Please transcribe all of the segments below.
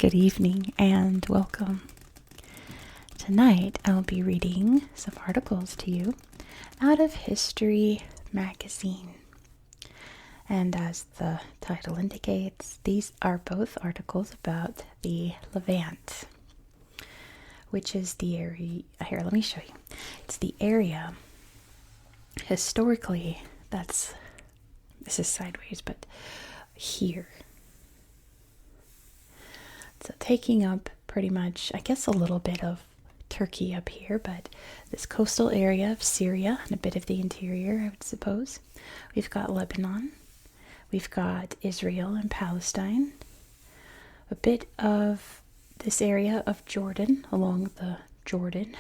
Good evening and welcome. Tonight I'll be reading some articles to you out of History magazine. And as the title indicates, these are both articles about the Levant, which is the area. Here, let me show you. It's the area historically this is sideways, but here. So taking up pretty much, I guess, a little bit of Turkey up here, but this coastal area of Syria and a bit of the interior, I would suppose. We've got Lebanon. We've got Israel and Palestine. A bit of this area of Jordan, along the Jordan.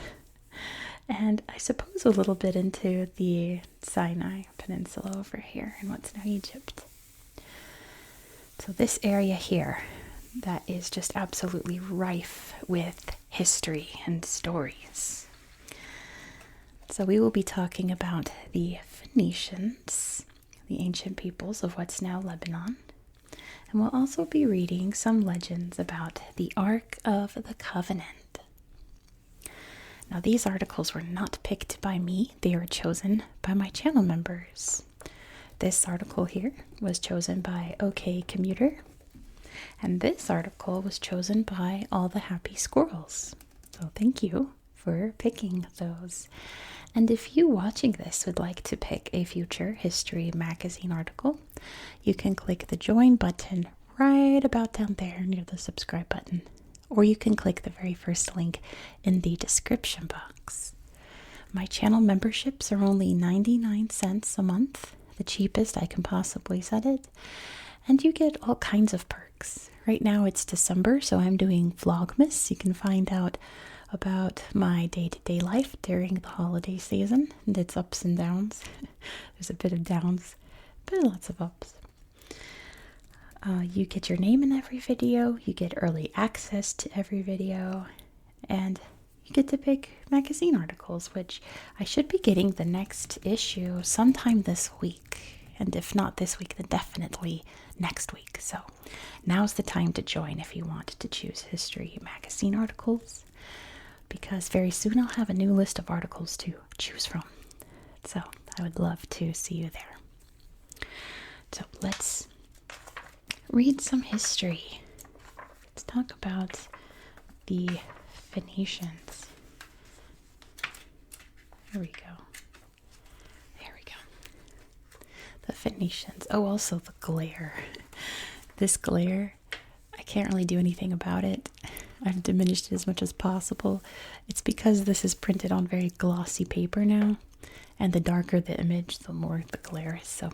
And I suppose a little bit into the Sinai Peninsula over here in what's now Egypt. So this area here, that is just absolutely rife with history and stories. So we will be talking about the Phoenicians, the ancient peoples of what's now Lebanon. And we'll also be reading some legends about the Ark of the Covenant. Now these articles were not picked by me, they were chosen by my channel members. This article here was chosen by OK Commuter. And this article was chosen by All the Happy Squirrels. So thank you for picking those. And if you watching this would like to pick a future History magazine article, you can click the join button right about down there near the subscribe button. Or you can click the very first link in the description box. My channel memberships are only 99 cents a month, the cheapest I can possibly set it. And you get all kinds of perks. Right now it's December, so I'm doing Vlogmas. You can find out about my day-to-day life during the holiday season and its ups and downs. There's a bit of downs, but lots of ups. You get your name in every video, you get early access to every video, and you get to pick magazine articles, which I should be getting the next issue sometime this week. And if not this week, then definitely next week. So now's the time to join if you want to choose History magazine articles, because very soon I'll have a new list of articles to choose from. So I would love to see you there. So let's read some history. Let's talk about the Phoenicians. Here we go. The Phoenicians. Oh, also the glare. This glare, I can't really do anything about it. I've diminished it as much as possible. It's because this is printed on very glossy paper now, and the darker the image, the more the glare is. So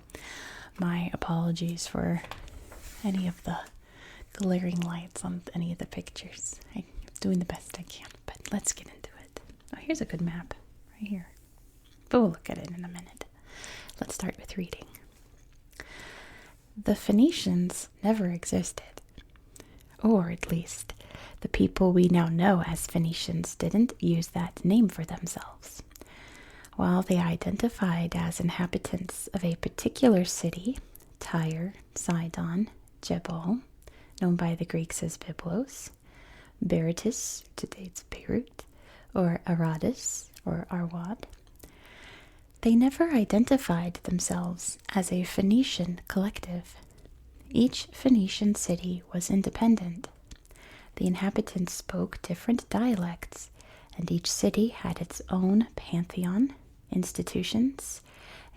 my apologies for any of the glaring lights on any of the pictures. I'm doing the best I can, but let's get into it. Oh, here's a good map right here. But we'll look at it in a minute. Let's start with reading. The Phoenicians never existed. Or at least, the people we now know as Phoenicians didn't use that name for themselves. While they identified as inhabitants of a particular city, Tyre, Sidon, Jebel, known by the Greeks as Byblos, Berytus, today's Beirut, or Aradus, or Arwad, they never identified themselves as a Phoenician collective. Each Phoenician city was independent. The inhabitants spoke different dialects, and each city had its own pantheon, institutions,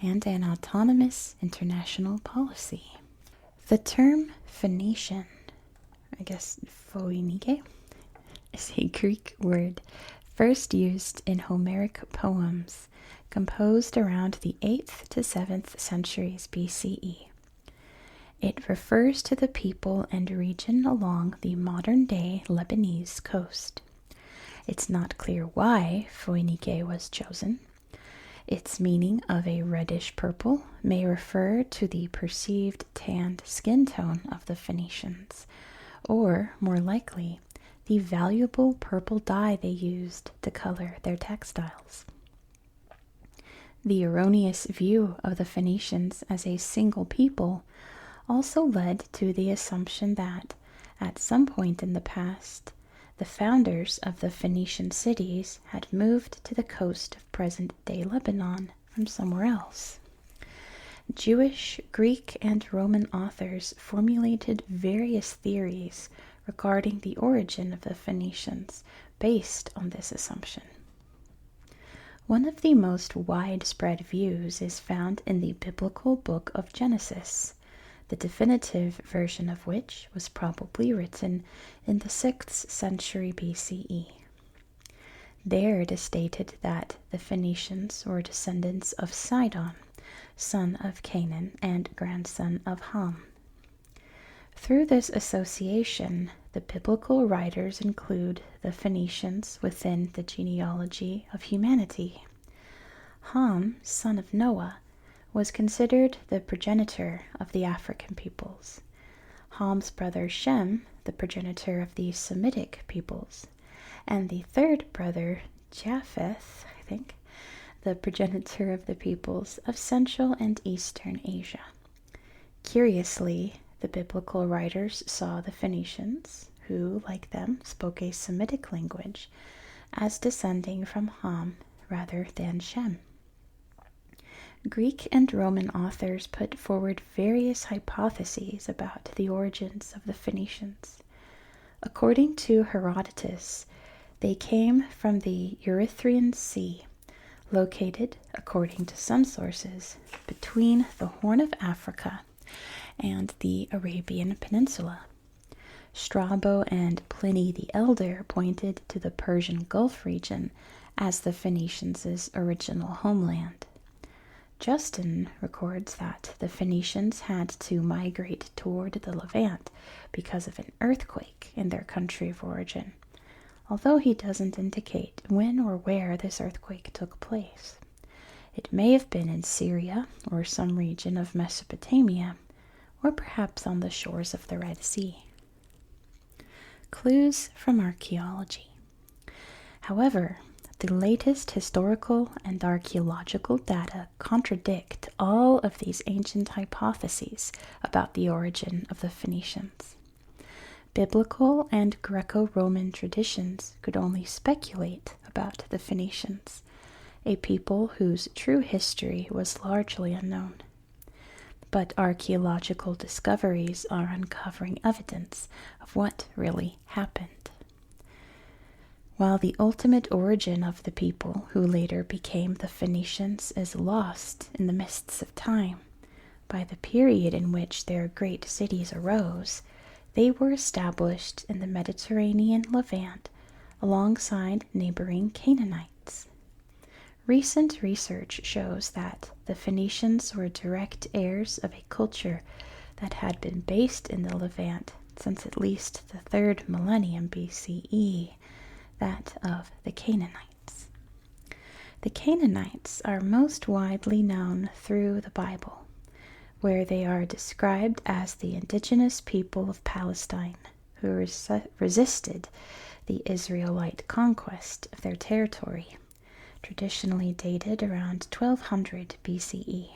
and an autonomous international policy. The term Phoenician, I guess Phoenike, is a Greek word first used in Homeric poems composed around the 8th to 7th centuries BCE. It refers to the people and region along the modern-day Lebanese coast. It's not clear why Phoenike was chosen. Its meaning of a reddish purple may refer to the perceived tanned skin tone of the Phoenicians, or, more likely, the valuable purple dye they used to color their textiles. The erroneous view of the Phoenicians as a single people also led to the assumption that, At some point in the past, the founders of the Phoenician cities had moved to the coast of present-day Lebanon from somewhere else. Jewish, Greek, and Roman authors formulated various theories regarding the origin of the Phoenicians based on this assumption. One of the most widespread views is found in the biblical book of Genesis, the definitive version of which was probably written in the 6th century BCE. There it is stated that the Phoenicians were descendants of Sidon, son of Canaan and grandson of Ham. Through this association, the biblical writers include the Phoenicians within the genealogy of humanity. Ham, son of Noah, was considered the progenitor of the African peoples. Ham's brother Shem, the progenitor of the Semitic peoples, and the third brother, Japheth, the progenitor of the peoples of Central and Eastern Asia. Curiously, the biblical writers saw the Phoenicians, who, like them, spoke a Semitic language, as descending from Ham rather than Shem. Greek and Roman authors put forward various hypotheses about the origins of the Phoenicians. According to Herodotus, they came from the Erythraean Sea, located, according to some sources, between the Horn of Africa and the Arabian Peninsula. Strabo and Pliny the Elder pointed to the Persian Gulf region as the Phoenicians' original homeland. Justin records that the Phoenicians had to migrate toward the Levant because of an earthquake in their country of origin, although he doesn't indicate when or where this earthquake took place. It may have been in Syria or some region of Mesopotamia, or perhaps on the shores of the Red Sea. Clues from archaeology. However, the latest historical and archaeological data contradict all of these ancient hypotheses about the origin of the Phoenicians. Biblical and Greco-Roman traditions could only speculate about the Phoenicians, a people whose true history was largely unknown. But archaeological discoveries are uncovering evidence of what really happened. While the ultimate origin of the people who later became the Phoenicians is lost in the mists of time, by the period in which their great cities arose, they were established in the Mediterranean Levant alongside neighboring Canaanites. Recent research shows that the Phoenicians were direct heirs of a culture that had been based in the Levant since at least the 3rd millennium BCE, that of the Canaanites. The Canaanites are most widely known through the Bible, where they are described as the indigenous people of Palestine who resisted the Israelite conquest of their territory, traditionally dated around 1200 BCE.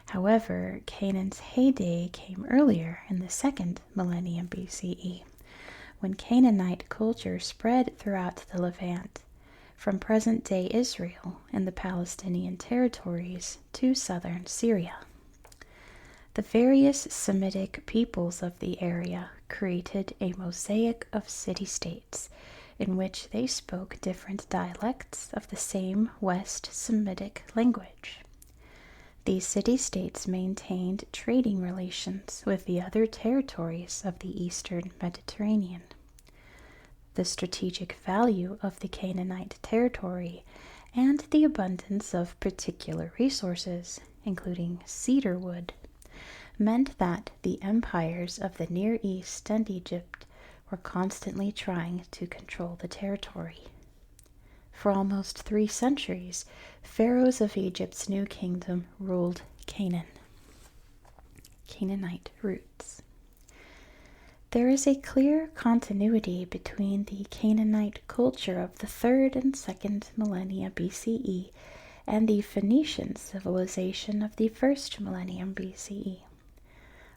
However, Canaan's heyday came earlier in the 2nd millennium BCE, when Canaanite culture spread throughout the Levant, from present-day Israel and the Palestinian territories to southern Syria. The various Semitic peoples of the area created a mosaic of city-states in which they spoke different dialects of the same West Semitic language. These city-states maintained trading relations with the other territories of the eastern Mediterranean. The strategic value of the Canaanite territory and the abundance of particular resources, including cedar wood, meant that the empires of the Near East and Egypt were constantly trying to control the territory. For almost 3 centuries, pharaohs of Egypt's new kingdom ruled Canaan. Canaanite roots. There is a clear continuity between the Canaanite culture of the 3rd and 2nd millennia BCE and the Phoenician civilization of the 1st millennium BCE.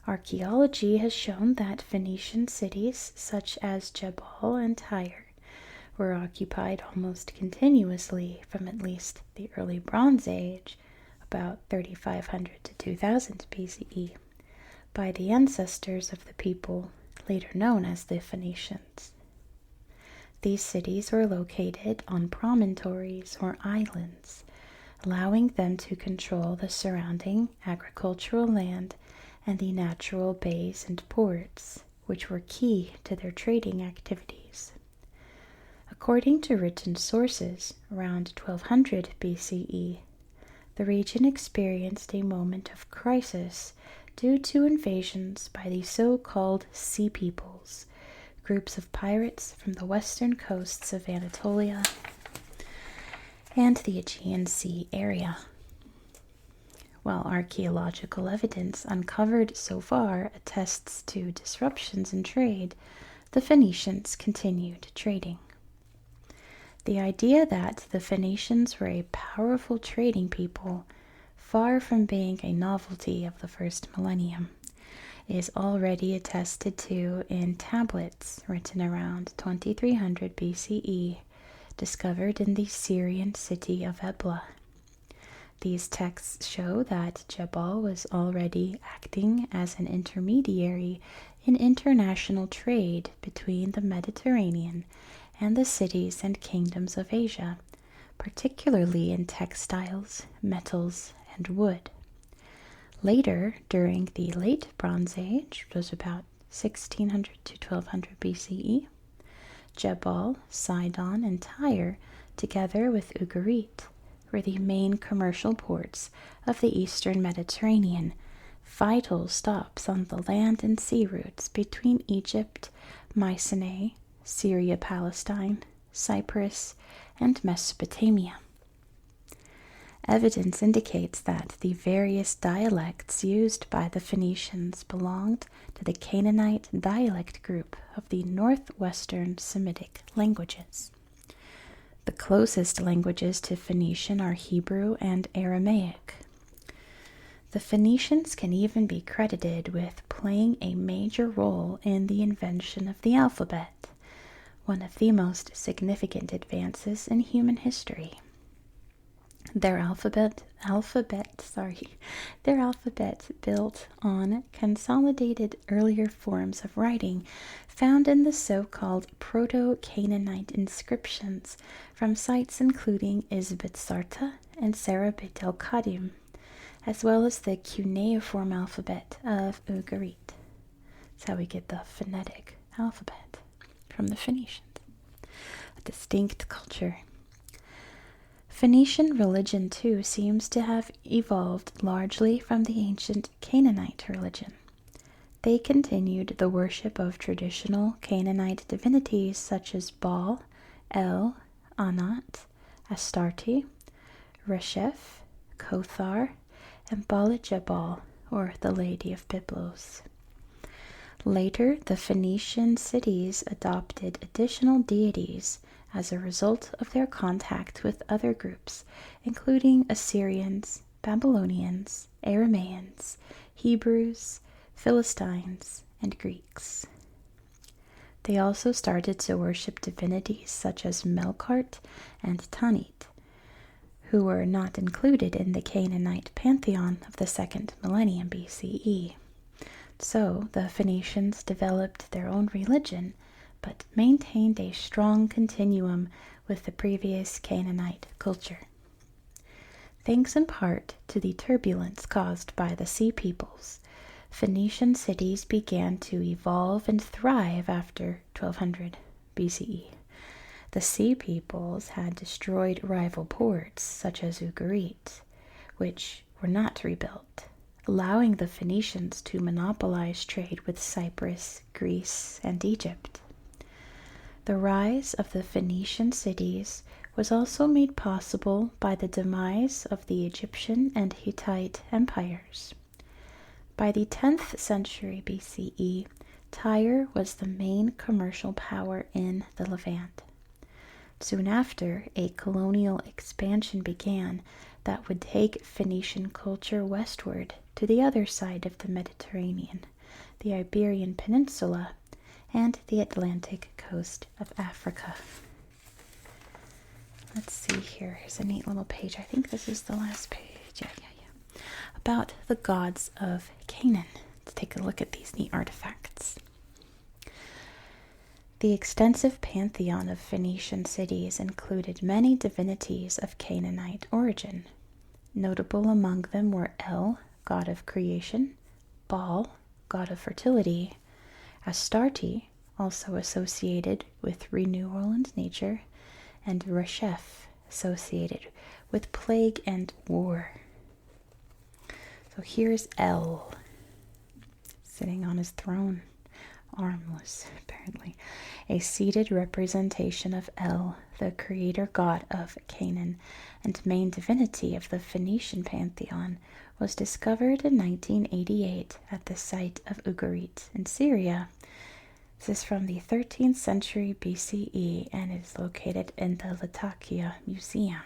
Archaeology has shown that Phoenician cities such as Jebel and Tyre were occupied almost continuously from at least the early Bronze Age, about 3500 to 2000 BCE, by the ancestors of the people later known as the Phoenicians. These cities were located on promontories or islands, allowing them to control the surrounding agricultural land and the natural bays and ports, which were key to their trading activities. According to written sources, around 1200 BCE, the region experienced a moment of crisis due to invasions by the so-called Sea Peoples, groups of pirates from the western coasts of Anatolia and the Aegean Sea area. While archaeological evidence uncovered so far attests to disruptions in trade, the Phoenicians continued trading. The idea that the Phoenicians were a powerful trading people, far from being a novelty of the first millennium, is already attested to in tablets written around 2300 BCE, discovered in the Syrian city of Ebla. These texts show that Jebel was already acting as an intermediary in international trade between the Mediterranean and the cities and kingdoms of Asia, particularly in textiles, metals, and wood. Later, during the Late Bronze Age, which was about 1600 to 1200 BCE, Jebel, Sidon, and Tyre, together with Ugarit, were the main commercial ports of the eastern Mediterranean, vital stops on the land and sea routes between Egypt, Mycenae, Syria-Palestine, Cyprus, and Mesopotamia. Evidence indicates that the various dialects used by the Phoenicians belonged to the Canaanite dialect group of the northwestern Semitic languages. The closest languages to Phoenician are Hebrew and Aramaic. The Phoenicians can even be credited with playing a major role in the invention of the alphabet, one of the most significant advances in human history. Their alphabet built on consolidated earlier forms of writing found in the so-called Proto-Canaanite inscriptions from sites including Izbit-Sarta and Serabit el-Qadim, as well as the cuneiform alphabet of Ugarit. That's how we get the phonetic alphabet from the Phoenicians. A distinct culture. Phoenician religion, too, seems to have evolved largely from the ancient Canaanite religion. They continued the worship of traditional Canaanite divinities such as Baal, El, Anat, Astarte, Resheph, Kothar, and Baal-Jebal, or the Lady of Byblos. Later, the Phoenician cities adopted additional deities as a result of their contact with other groups, including Assyrians, Babylonians, Aramaeans, Hebrews, Philistines, and Greeks. They also started to worship divinities such as Melkart and Tanit, who were not included in the Canaanite pantheon of the second millennium BCE. So the Phoenicians developed their own religion, but maintained a strong continuum with the previous Canaanite culture. Thanks in part to the turbulence caused by the Sea Peoples, Phoenician cities began to evolve and thrive after 1200 BCE. The Sea Peoples had destroyed rival ports such as Ugarit, which were not rebuilt, allowing the Phoenicians to monopolize trade with Cyprus, Greece, and Egypt. The rise of the Phoenician cities was also made possible by the demise of the Egyptian and Hittite empires. By the 10th century BCE, Tyre was the main commercial power in the Levant. Soon after, a colonial expansion began that would take Phoenician culture westward to the other side of the Mediterranean, the Iberian Peninsula, and the Atlantic coast of Africa. Let's see here. Here's a neat little page. I think this is the last page. Yeah. About the gods of Canaan. Let's take a look at these neat artifacts. The extensive pantheon of Phoenician cities included many divinities of Canaanite origin. Notable among them were El, god of creation, Baal, god of fertility, Astarte, also associated with renewal and nature, and Resheph, associated with plague and war. So here's El, sitting on his throne, armless, apparently. A seated representation of El, the creator god of Canaan and main divinity of the Phoenician pantheon, was discovered in 1988 at the site of Ugarit in Syria. This is from the 13th century BCE and is located in the Latakia Museum.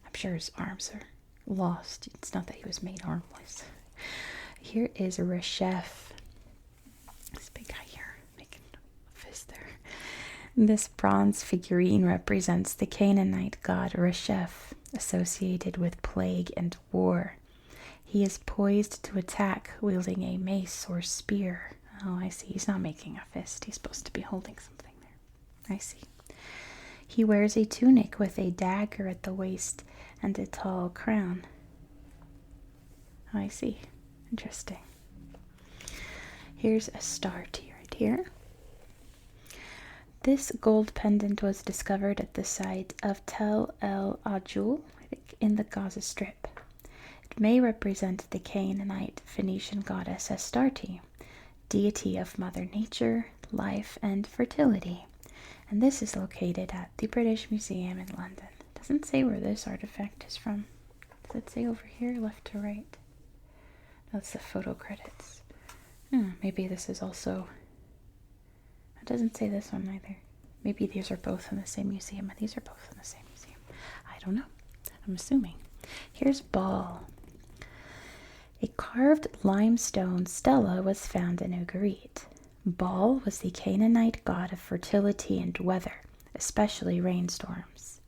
I'm sure his arms are lost. It's not that he was made armless. Here is Resheph. This big guy here making a fist there. This bronze figurine represents the Canaanite god Resheph, associated with plague and war. He is poised to attack, wielding a mace or spear. Oh, I see. He's not making a fist. He's supposed to be holding something there. I see. He wears a tunic with a dagger at the waist and a tall crown. Oh, I see. Interesting. Here's Astarte right here. This gold pendant was discovered at the site of Tel El Ajul, I think, in the Gaza Strip. It may represent the Canaanite Phoenician goddess Astarte, deity of Mother Nature, life, and fertility. And this is located at the British Museum in London. It doesn't say where this artifact is from. Does it say over here, left to right? That's the photo credits. Maybe this is also... It doesn't say this one either. Maybe these are both in the same museum, and these are both in the same museum. I don't know. I'm assuming. Here's Baal. A carved limestone stela was found in Ugarit. Baal was the Canaanite god of fertility and weather, especially rainstorms.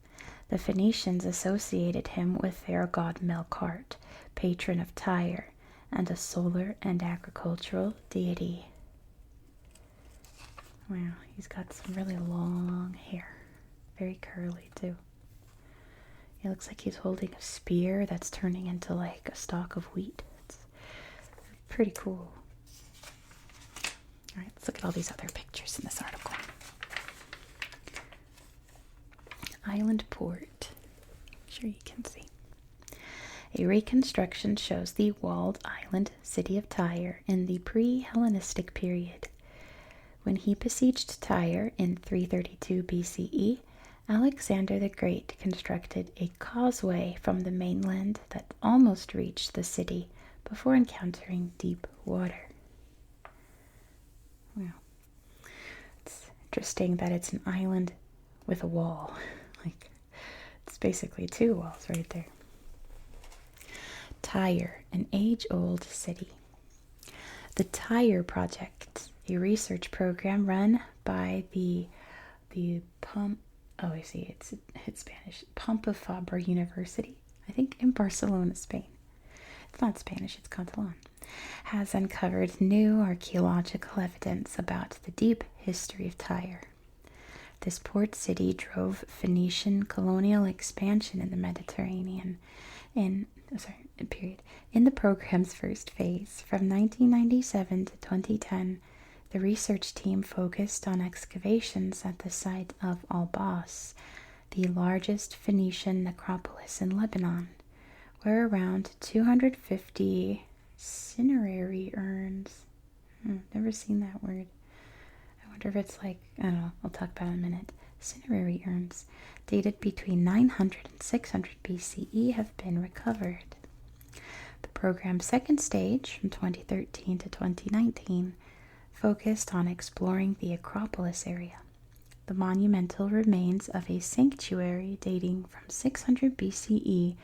The Phoenicians associated him with their god Melkart, patron of Tyre, and a solar and agricultural deity. Wow, he's got some really long hair. Very curly, too. It looks like he's holding a spear that's turning into like a stalk of wheat. It's pretty cool. Alright, let's look at all these other pictures in this article. Island port. Sure you can see. A reconstruction shows the walled island city of Tyre in the pre-Hellenistic period. When he besieged Tyre in 332 BCE, Alexander the Great constructed a causeway from the mainland that almost reached the city before encountering deep water. Wow. It's interesting that it's an island with a wall. Like, it's basically two walls right there. Tyre, an age-old city. The Tyre Project, a research program run by the it's Spanish, Pompefabra University, I think in Barcelona, Spain. It's not Spanish, it's Catalan. Has uncovered new archaeological evidence about the deep history of Tyre. This port city drove Phoenician colonial expansion in the Mediterranean in the program's first phase. From 1997 to 2010, the research team focused on excavations at the site of Al-Bas, the largest Phoenician necropolis in Lebanon, where around 250 cinerary urns. Never seen that word. I wonder if it's like, I don't know, I'll talk about it in a minute. Cinerary urns dated between 900 and 600 BCE have been recovered. The program's second stage, from 2013 to 2019, focused on exploring the Acropolis area. The monumental remains of a sanctuary dating from 600 BCE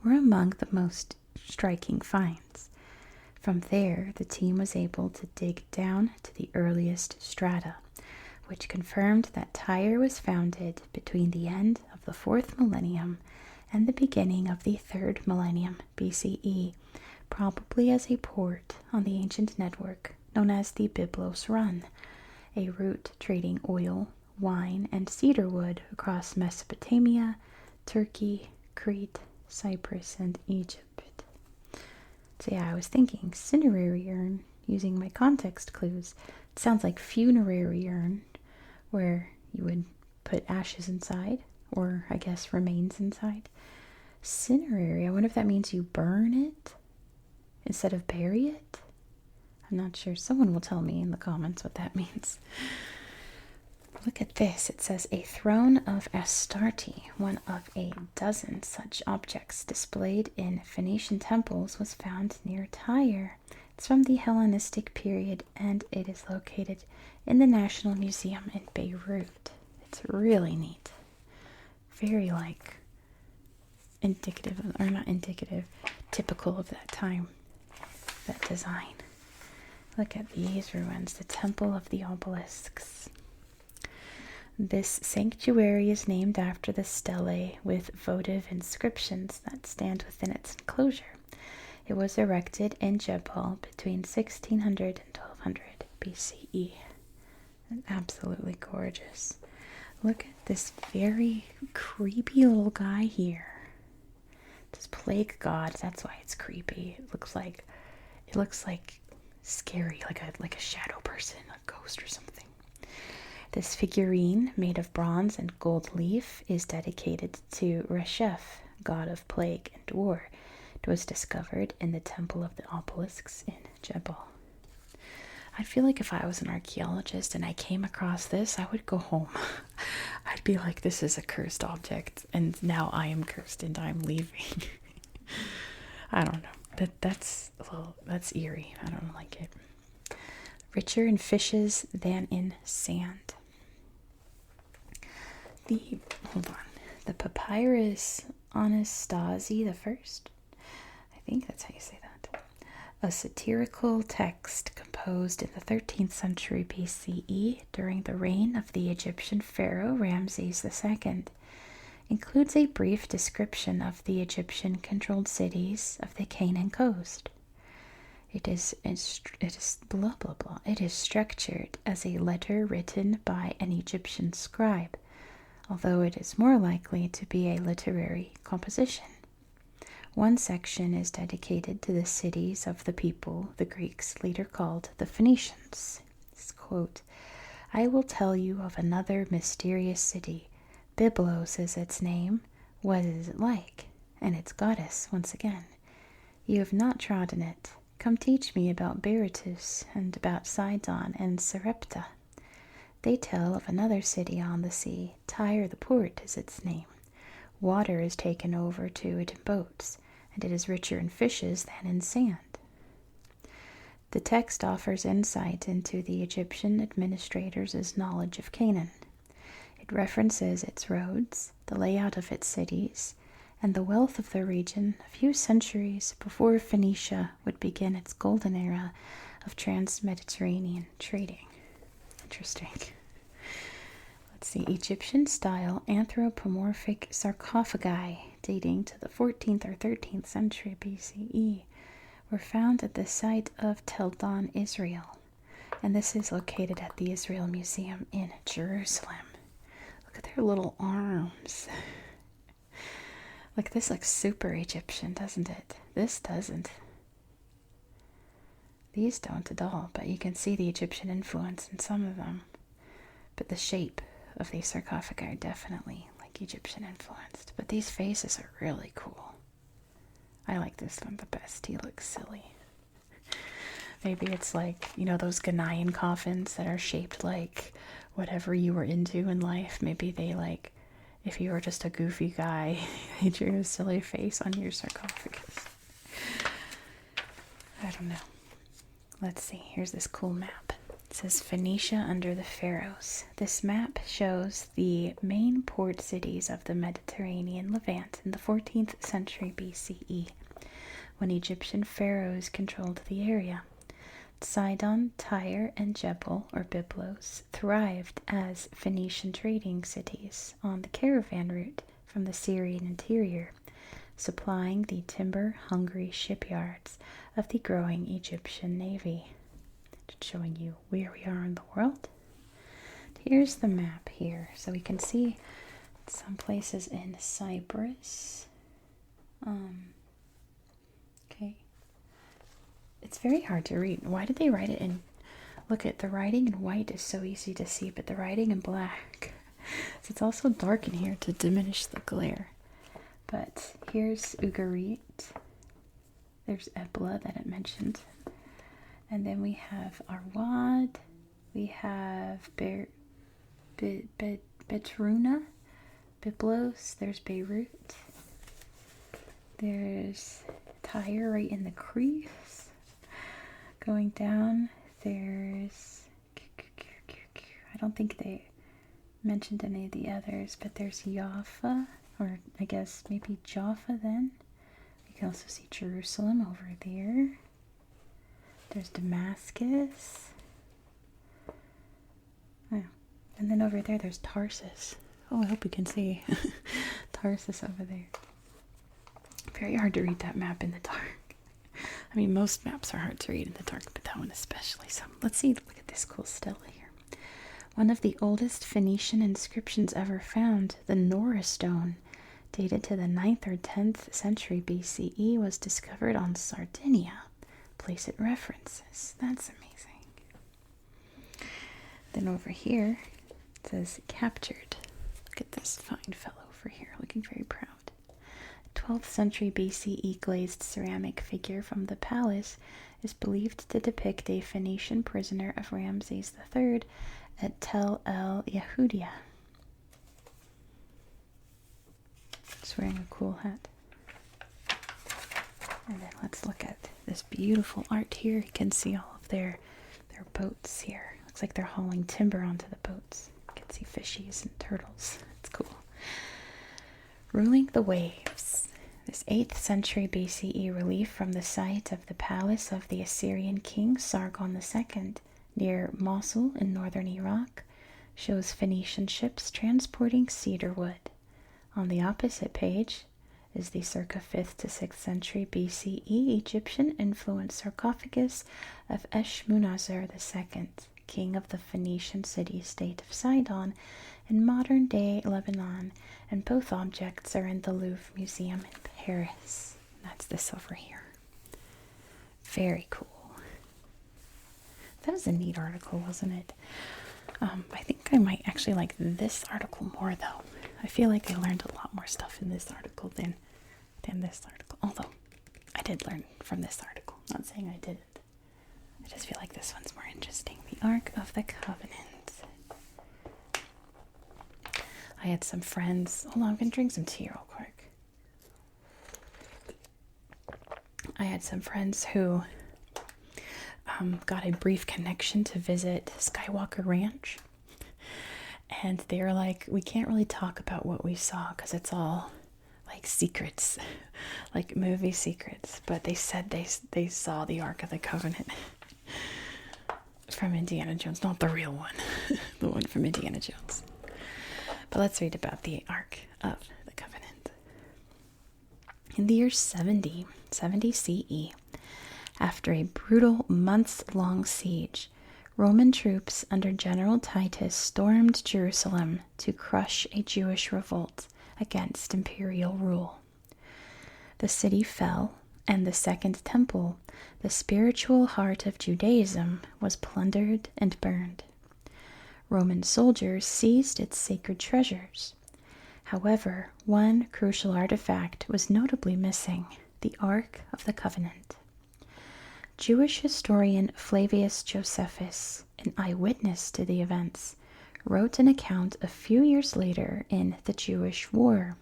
were among the most striking finds. From there, the team was able to dig down to the earliest strata, which confirmed that Tyre was founded between the end of the 4th millennium and the beginning of the 3rd millennium BCE, probably as a port on the ancient network known as the Byblos Run, a route trading oil, wine, and cedar wood across Mesopotamia, Turkey, Crete, Cyprus, and Egypt. So yeah, I was thinking cinerary urn, using my context clues. It sounds like funerary urn, where you would put ashes inside, or I guess remains inside. Cinerary, I wonder if that means you burn it instead of bury it? I'm not sure. Someone will tell me in the comments what that means. Look at this. It says a throne of Astarte, one of a dozen such objects displayed in Phoenician temples, was found near Tyre. It's from the Hellenistic period, and it is located in the National Museum in Beirut. It's really neat. Very indicative, or not indicative, typical of that time, that design. Look at these ruins, the Temple of the Obelisks. This sanctuary is named after the stelae with votive inscriptions that stand within its enclosure. It was erected in Jebel between 1600 and 1200 BCE. Absolutely gorgeous. Look at this very creepy little guy here. This plague god, that's why it's creepy. It looks like scary, like a shadow person, a ghost or something. This figurine, made of bronze and gold leaf, is dedicated to Reshef, god of plague and war. It was discovered in the Temple of the Obelisks in Jebel. I feel like if I was an archaeologist and I came across this, I would go home. I'd be like, this is a cursed object, and now I am cursed and I'm leaving. I don't know. That's eerie. I don't like it. Richer in fishes than in sand. The Papyrus Anastasi the First. I think that's how you say that. A satirical text composed in the 13th century BCE during the reign of the Egyptian pharaoh Ramses II, includes a brief description of the Egyptian-controlled cities of the Canaan coast. It is blah blah blah. It is structured as a letter written by an Egyptian scribe, although it is more likely to be a literary composition. One section is dedicated to the cities of the people the Greeks later called the Phoenicians. This quote, "I will tell you of another mysterious city. Byblos is its name. What is it like? And its goddess, once again. You have not trodden it. Come teach me about Berytus and about Sidon and Sarepta. They tell of another city on the sea. Tyre the port is its name. Water is taken over to it in boats, and it is richer in fishes than in sand." The text offers insight into the Egyptian administrators' knowledge of Canaan. It references its roads, the layout of its cities, and the wealth of the region a few centuries before Phoenicia would begin its golden era of trans-Mediterranean trading. Interesting. Let's see. Egyptian-style anthropomorphic sarcophagi dating to the 14th or 13th century BCE were found at the site of Tel Dan, Israel, and this is located at the Israel Museum in Jerusalem. Look at their little arms. Like, this looks super Egyptian, doesn't it? This doesn't. These don't at all, but you can see the Egyptian influence in some of them. But the shape of these sarcophagi are definitely like Egyptian influenced. But these faces are really cool. I like this one the best. He looks silly. Maybe it's like, those Ghanaian coffins that are shaped like whatever you were into in life. Maybe they if you were just a goofy guy, they drew a silly face on your sarcophagus. I don't know. Let's see. Here's this cool map. It says Phoenicia under the Pharaohs. This map shows the main port cities of the Mediterranean Levant in the 14th century BCE. when Egyptian pharaohs controlled the area. Sidon, Tyre, and Jebel, or Byblos, thrived as Phoenician trading cities on the caravan route from the Syrian interior, supplying the timber-hungry shipyards of the growing Egyptian navy. Just showing you where we are in the world. Here's the map here, so we can see some places in Cyprus. Okay. It's very hard to read. Why did they write it in... Look at the writing in white is so easy to see, but the writing in black. So it's also dark in here to diminish the glare. But here's Ugarit. There's Ebla that it mentioned. And then we have Arwad. We have Betruna. Byblos. There's Beirut. There's Tyre right in the crease. Going down, there's... I don't think they mentioned any of the others, but there's Jaffa, or I guess maybe Jaffa then. You can also see Jerusalem over there. There's Damascus. Oh, and then over there, there's Tarsus. Oh, I hope you can see Tarsus over there. Very hard to read that map in the dark. I mean, most maps are hard to read in the dark, but that one especially. So let's see, look at this cool stela here. One of the oldest Phoenician inscriptions ever found, the Nora stone, dated to the 9th or 10th century BCE, was discovered on Sardinia. Place it references. That's amazing. Then over here, it says captured. Look at this fine fellow over here, looking very proud. 12th century BCE glazed ceramic figure from the palace is believed to depict a Phoenician prisoner of Ramses III at Tel el Yehudia. He's wearing a cool hat. And then let's look at this beautiful art here. You can see all of their boats here. Looks like they're hauling timber onto the boats. You can see fishies and turtles. It's cool. Ruling the waves. This 8th century BCE relief from the site of the palace of the Assyrian king Sargon II near Mosul in northern Iraq shows Phoenician ships transporting cedar wood. On the opposite page is the circa 5th to 6th century BCE Egyptian influenced sarcophagus of Eshmunazar II, king of the Phoenician city-state of Sidon in modern-day Lebanon, and both objects are in the Louvre Museum in Paris. That's this over here. Very cool. That was a neat article, wasn't it? I think I might actually like this article more, though. I feel like I learned a lot more stuff in this article than this article. Although, I did learn from this article. Not saying I didn't. I just feel like this one's more interesting. The Ark of the Covenant. I had some friends. Hold on, I'm going to drink some tea real quick. I had some friends who got a brief connection to visit Skywalker Ranch. And they were like, we can't really talk about what we saw because it's all like secrets, like movie secrets. But they said they saw the Ark of the Covenant from Indiana Jones. Not the real one, the one from Indiana Jones. But let's read about the Ark of the Covenant. In the year 70 CE, after a brutal months-long siege, Roman troops under General Titus stormed Jerusalem to crush a Jewish revolt against imperial rule. The city fell, and the Second Temple, the spiritual heart of Judaism, was plundered and burned. Roman soldiers seized its sacred treasures. However, one crucial artifact was notably missing: the Ark of the Covenant. Jewish historian Flavius Josephus, an eyewitness to the events, wrote an account a few years later in The Jewish War,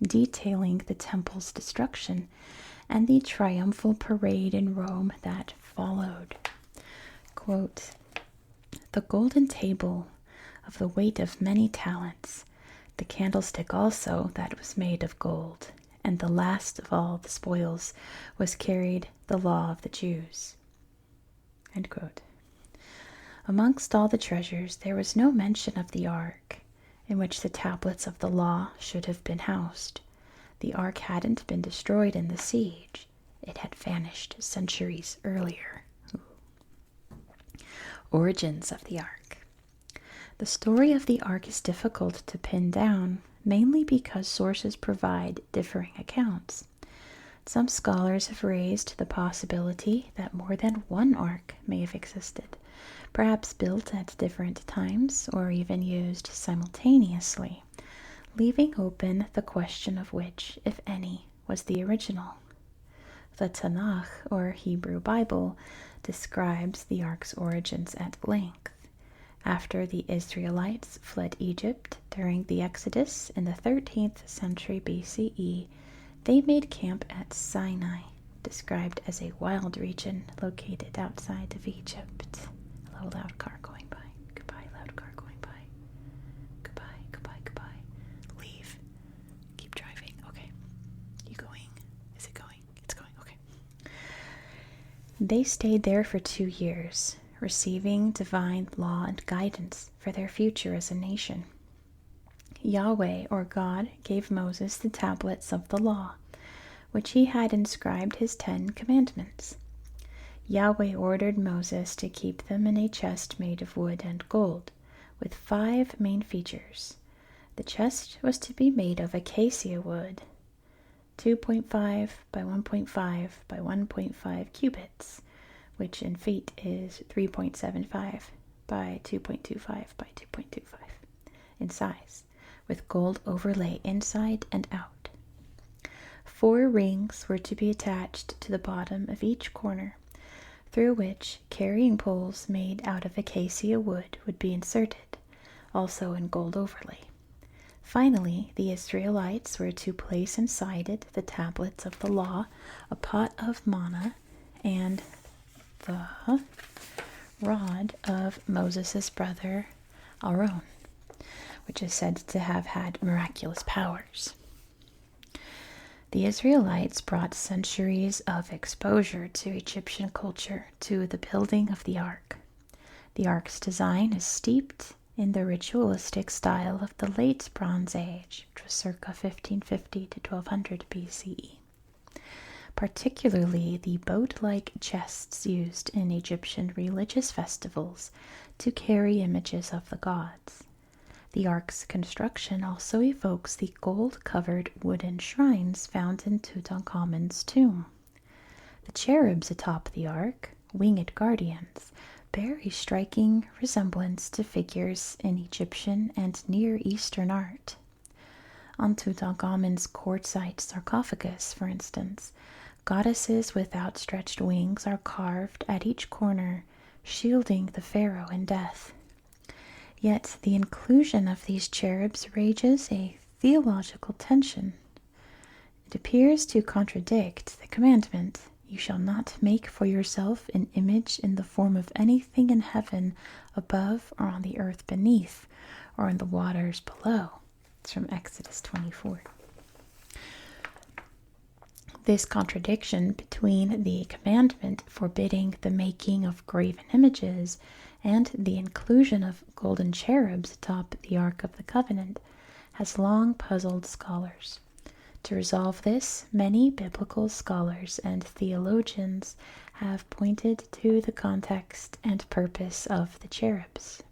detailing the temple's destruction and the triumphal parade in Rome that followed. Quote, "The golden table of the weight of many talents, the candlestick also that was made of gold, and the last of all the spoils was carried the law of the Jews." End quote. Amongst all the treasures, there was no mention of the ark, in which the tablets of the law should have been housed. The ark hadn't been destroyed in the siege. It had vanished centuries earlier. Origins of the ark. The story of the ark is difficult to pin down, mainly because sources provide differing accounts. Some scholars have raised the possibility that more than one ark may have existed, perhaps built at different times or even used simultaneously, leaving open the question of which, if any, was the original. The Tanakh, or Hebrew Bible, describes the ark's origins at length. After the Israelites fled Egypt during the Exodus in the 13th century BCE, they made camp at Sinai, described as a wild region located outside of Egypt. Hello, loud car going by. Goodbye, loud car going by. Goodbye, goodbye, goodbye. Leave. Keep driving. Okay. You going? Is it going? It's going. Okay. They stayed there for 2 years, receiving divine law and guidance for their future as a nation. Yahweh, or God, gave Moses the tablets of the law, which he had inscribed his 10 commandments. Yahweh ordered Moses to keep them in a chest made of wood and gold, with 5 main features. The chest was to be made of acacia wood, 2.5 by 1.5 by 1.5 cubits, which in feet is 3.75 by 2.25 by 2.25 in size, with gold overlay inside and out. 4 rings were to be attached to the bottom of each corner, through which carrying poles made out of acacia wood would be inserted, also in gold overlay. Finally, the Israelites were to place inside it the tablets of the law, a pot of manna, and the rod of Moses' brother Aaron, which is said to have had miraculous powers. The Israelites brought centuries of exposure to Egyptian culture to the building of the ark. The ark's design is steeped in the ritualistic style of the late Bronze Age, which was circa 1550 to 1200 BCE. Particularly the boat-like chests used in Egyptian religious festivals to carry images of the gods. The ark's construction also evokes the gold-covered wooden shrines found in Tutankhamun's tomb. The cherubs atop the ark, winged guardians, bear a striking resemblance to figures in Egyptian and Near Eastern art. On Tutankhamun's quartzite sarcophagus, for instance, goddesses with outstretched wings are carved at each corner, shielding the pharaoh in death. Yet the inclusion of these cherubs raises a theological tension. It appears to contradict the commandment, "You shall not make for yourself an image in the form of anything in heaven above or on the earth beneath or in the waters below." It's from Exodus 24. This contradiction between the commandment forbidding the making of graven images and the inclusion of golden cherubs atop the Ark of the Covenant has long puzzled scholars. To resolve this, many biblical scholars and theologians have pointed to the context and purpose of the cherubs.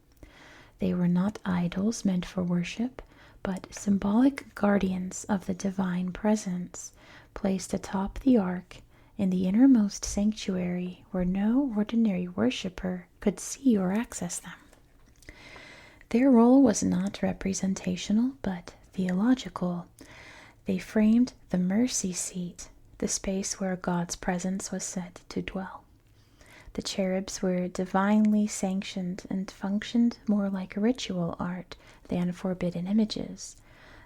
They were not idols meant for worship, but symbolic guardians of the divine presence, placed atop the ark in the innermost sanctuary where no ordinary worshiper could see or access them. Their role was not representational, but theological. They framed the mercy seat, the space where God's presence was said to dwell. The cherubs were divinely sanctioned and functioned more like ritual art than forbidden images,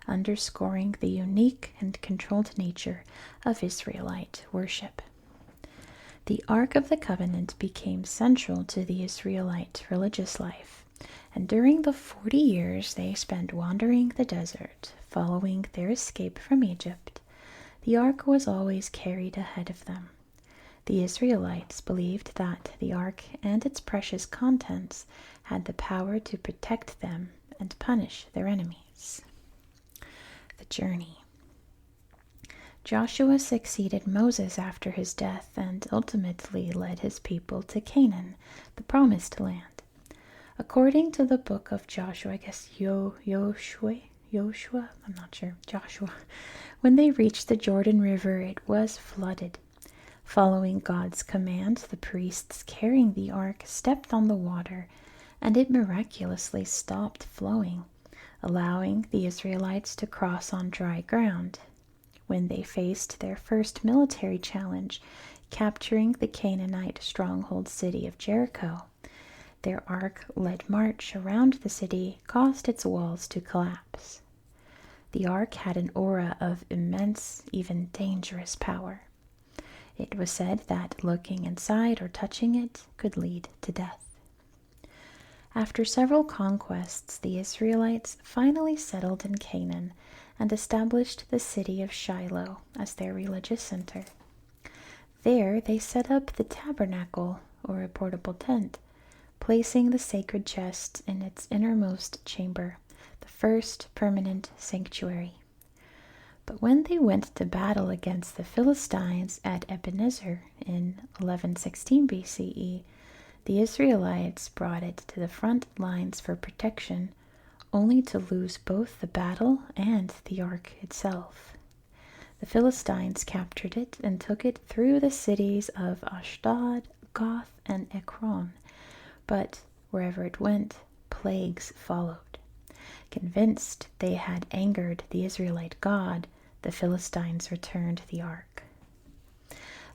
underscoring the unique and controlled nature of Israelite worship. The Ark of the Covenant became central to the Israelite religious life, and during the 40 years they spent wandering the desert, following their escape from Egypt, The ark was always carried ahead of them. The Israelites believed that the ark and its precious contents had the power to protect them and punish their enemies. The journey. Joshua succeeded Moses after his death and ultimately led his people to Canaan, the promised land. According to the book of Joshua, I guess Joshua, I'm not sure, Joshua, when they reached the Jordan River, it was flooded. Following God's command, the priests carrying the ark stepped on the water, and it miraculously stopped flowing, allowing the Israelites to cross on dry ground. When they faced their first military challenge, capturing the Canaanite stronghold city of Jericho, their ark-led march around the city caused its walls to collapse. The ark had an aura of immense, even dangerous power. It was said that looking inside or touching it could lead to death. After several conquests, the Israelites finally settled in Canaan and established the city of Shiloh as their religious center. There they set up the tabernacle, or a portable tent, placing the sacred chest in its innermost chamber, the first permanent sanctuary. But when they went to battle against the Philistines at Ebenezer in 1116 BCE, the Israelites brought it to the front lines for protection, only to lose both the battle and the ark itself. The Philistines captured it and took it through the cities of Ashdod, Gath, and Ekron, but wherever it went, plagues followed. Convinced they had angered the Israelite God, the Philistines returned the ark.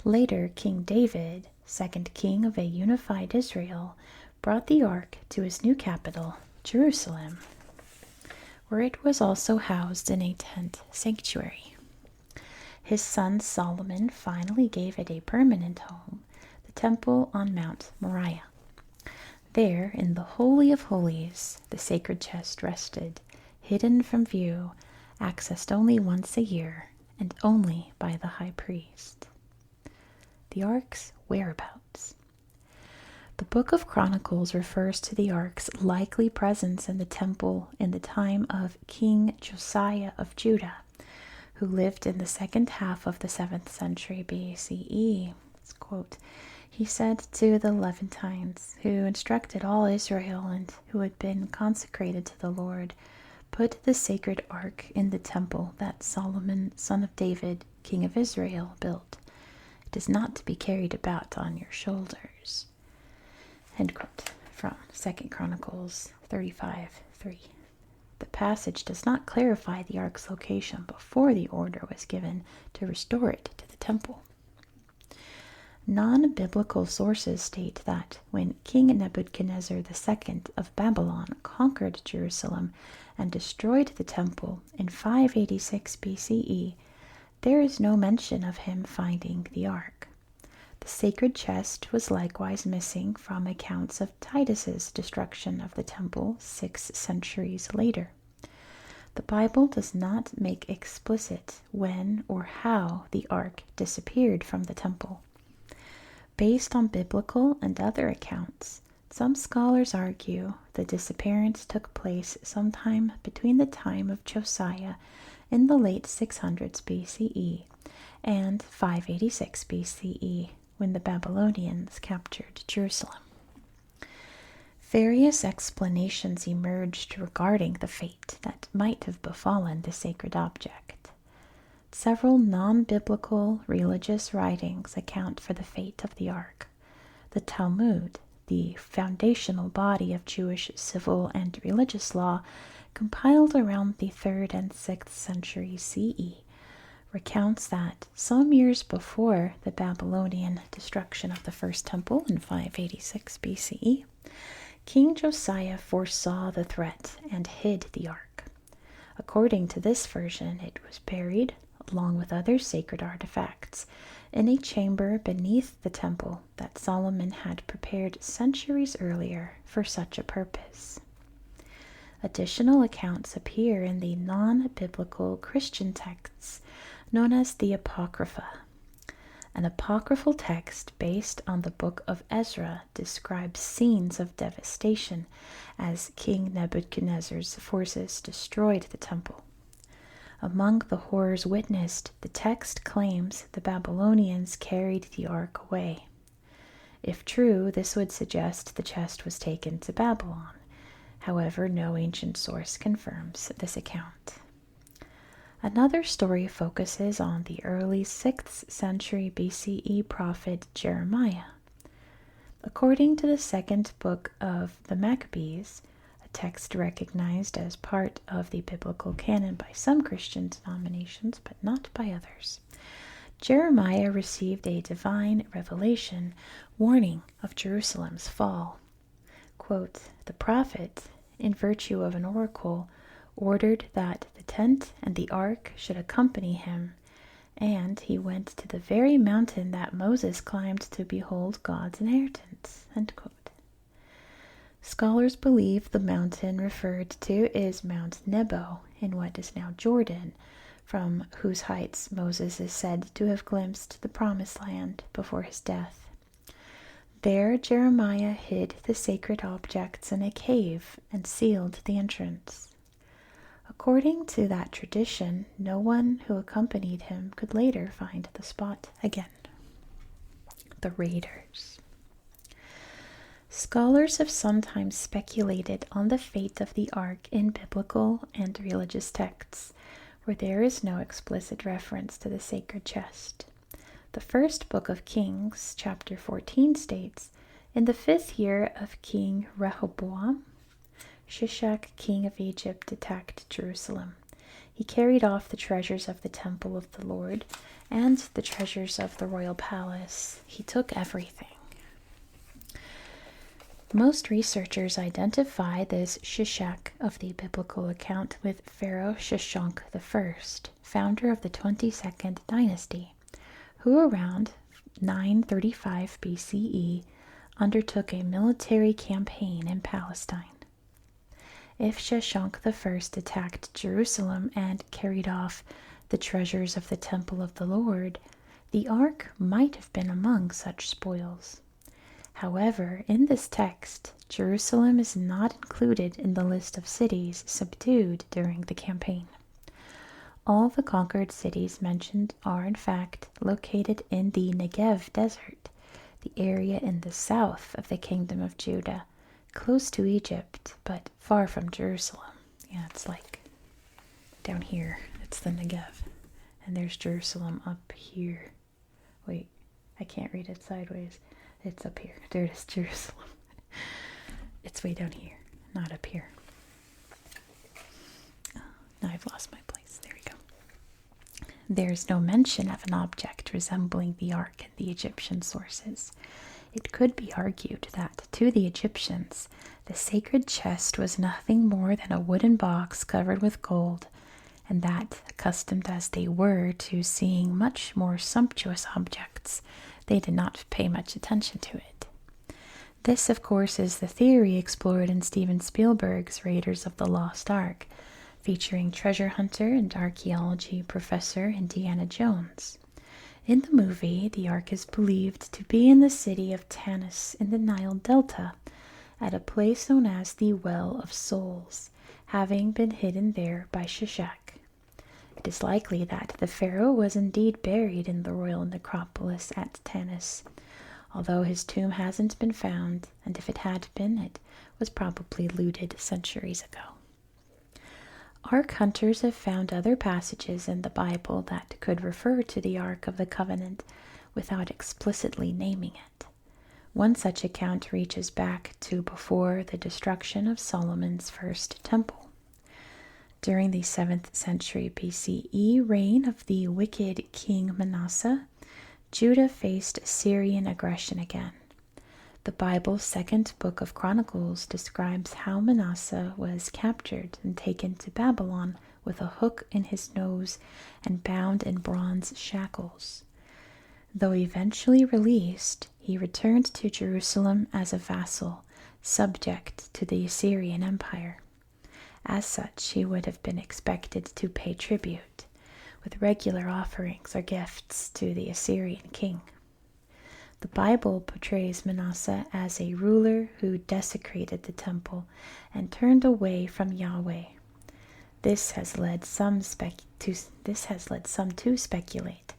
Later, King David, second king of a unified Israel, brought the ark to his new capital, Jerusalem, where it was also housed in a tent sanctuary. His son Solomon finally gave it a permanent home, the temple on Mount Moriah. There, in the Holy of Holies, the sacred chest rested, hidden from view, accessed only once a year, and only by the high priest. The ark's whereabouts. The Book of Chronicles refers to the ark's likely presence in the temple in the time of King Josiah of Judah, who lived in the second half of the 7th century BCE. It's quote, "He said to the Levantines, who instructed all Israel and who had been consecrated to the Lord, put the sacred ark in the temple that Solomon, son of David, king of Israel, built. It is not to be carried about on your shoulders." End quote, from 2 Chronicles 35:3. The passage does not clarify the ark's location before the order was given to restore it to the temple. Non-biblical sources state that when King Nebuchadnezzar II of Babylon conquered Jerusalem and destroyed the temple in 586 BCE, there is no mention of him finding the ark. The sacred chest was likewise missing from accounts of Titus's destruction of the temple 6 centuries later. The Bible does not make explicit when or how the ark disappeared from the temple. Based on biblical and other accounts, some scholars argue the disappearance took place sometime between the time of Josiah in the late 600s BCE and 586 BCE, when the Babylonians captured Jerusalem. Various explanations emerged regarding the fate that might have befallen the sacred object. Several non-biblical religious writings account for the fate of the ark. The Talmud, the foundational body of Jewish civil and religious law, compiled around the 3rd and 6th century CE, recounts that some years before the Babylonian destruction of the first temple in 586 BCE, King Josiah foresaw the threat and hid the ark. According to this version, it was buried, along with other sacred artifacts, in a chamber beneath the temple that Solomon had prepared centuries earlier for such a purpose. Additional accounts appear in the non-biblical Christian texts, known as the Apocrypha. An apocryphal text based on the book of Ezra describes scenes of devastation as King Nebuchadnezzar's forces destroyed the temple. Among the horrors witnessed, the text claims the Babylonians carried the ark away. If true, this would suggest the chest was taken to Babylon. However, no ancient source confirms this account. Another story focuses on the early 6th century BCE prophet Jeremiah. According to the second book of the Maccabees, a text recognized as part of the biblical canon by some Christian denominations, but not by others, Jeremiah received a divine revelation warning of Jerusalem's fall. Quote, "The prophet, in virtue of an oracle, ordered that the tent and the ark should accompany him, and he went to the very mountain that Moses climbed to behold God's inheritance." End quote. Scholars believe the mountain referred to is Mount Nebo in what is now Jordan, from whose heights Moses is said to have glimpsed the promised land before his death. There Jeremiah hid the sacred objects in a cave and sealed the entrance. According to that tradition, no one who accompanied him could later find the spot again. The Raiders. Scholars have sometimes speculated on the fate of the ark in biblical and religious texts, where there is no explicit reference to the sacred chest. The first book of Kings, chapter 14, states, "In the 5th year of King Rehoboam, Shishak, king of Egypt, attacked Jerusalem. He carried off the treasures of the temple of the Lord and the treasures of the royal palace. He took everything." Most researchers identify this Shishak of the biblical account with Pharaoh Shishonk I, founder of the 22nd dynasty, who around 935 BCE undertook a military campaign in Palestine. If Shishonk I attacked Jerusalem and carried off the treasures of the temple of the Lord, the ark might have been among such spoils. However, in this text, Jerusalem is not included in the list of cities subdued during the campaign. All the conquered cities mentioned are in fact located in the Negev desert, the area in the south of the kingdom of Judah, close to Egypt, but far from Jerusalem. Yeah, it's like down here. It's the Negev. And there's Jerusalem up here. Wait, I can't read it sideways. It's up here. There it is, Jerusalem. It's way down here, not up here. Oh, now I've lost my place. There we go. There's no mention of an object resembling the ark in the Egyptian sources. It could be argued that, to the Egyptians, the sacred chest was nothing more than a wooden box covered with gold, and that, accustomed as they were to seeing much more sumptuous objects, they did not pay much attention to it. This, of course, is the theory explored in Steven Spielberg's Raiders of the Lost Ark, featuring treasure hunter and archaeology professor Indiana Jones. In the movie, the ark is believed to be in the city of Tanis in the Nile Delta, at a place known as the Well of Souls, having been hidden there by Shishak. It is likely that the pharaoh was indeed buried in the royal necropolis at Tanis, although his tomb hasn't been found, and if it had been, it was probably looted centuries ago. Ark hunters have found other passages in the Bible that could refer to the Ark of the Covenant without explicitly naming it. One such account reaches back to before the destruction of Solomon's first temple. During the 7th century BCE reign of the wicked King Manasseh, Judah faced Assyrian aggression again. The Bible's second book of Chronicles describes how Manasseh was captured and taken to Babylon with a hook in his nose and bound in bronze shackles. Though eventually released, he returned to Jerusalem as a vassal, subject to the Assyrian Empire. As such, he would have been expected to pay tribute, with regular offerings or gifts to the Assyrian king. The Bible portrays Manasseh as a ruler who desecrated the temple and turned away from Yahweh. This has led some to speculate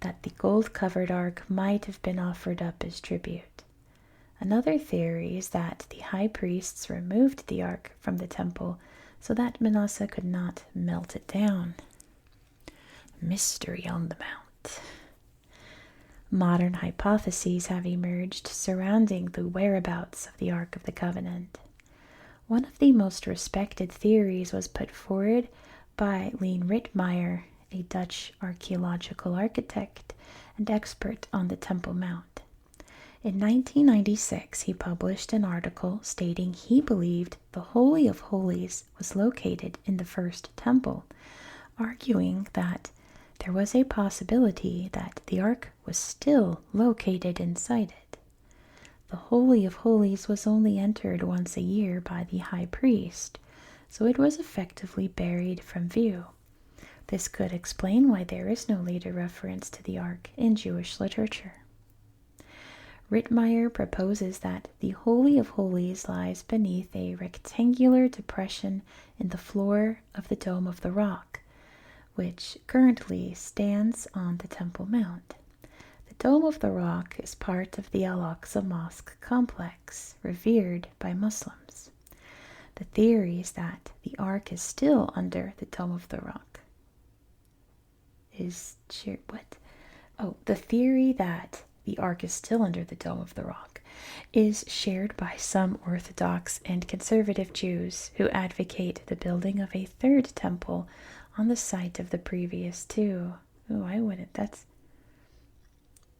that the gold-covered ark might have been offered up as tribute. Another theory is that the high priests removed the ark from the temple so that Manasseh could not melt it down. Mystery on the Mount. Modern hypotheses have emerged surrounding the whereabouts of the Ark of the Covenant. One of the most respected theories was put forward by Leen Rittmeyer, a Dutch archaeological architect and expert on the Temple Mount. In 1996, he published an article stating he believed the Holy of Holies was located in the first temple, arguing that there was a possibility that the ark was still located inside it. The Holy of Holies was only entered once a year by the high priest, so it was effectively buried from view. This could explain why there is no later reference to the ark in Jewish literature. Rittmeyer proposes that the Holy of Holies lies beneath a rectangular depression in the floor of the Dome of the Rock, which currently stands on the Temple Mount. The Dome of the Rock is part of the Al-Aqsa Mosque complex, revered by Muslims. The theory is that the Ark is still under the Dome of the Rock. The theory that the Ark is still under the Dome of the Rock is shared by some Orthodox and conservative Jews who advocate the building of a third temple on the site of the previous two. Oh, I wouldn't. That's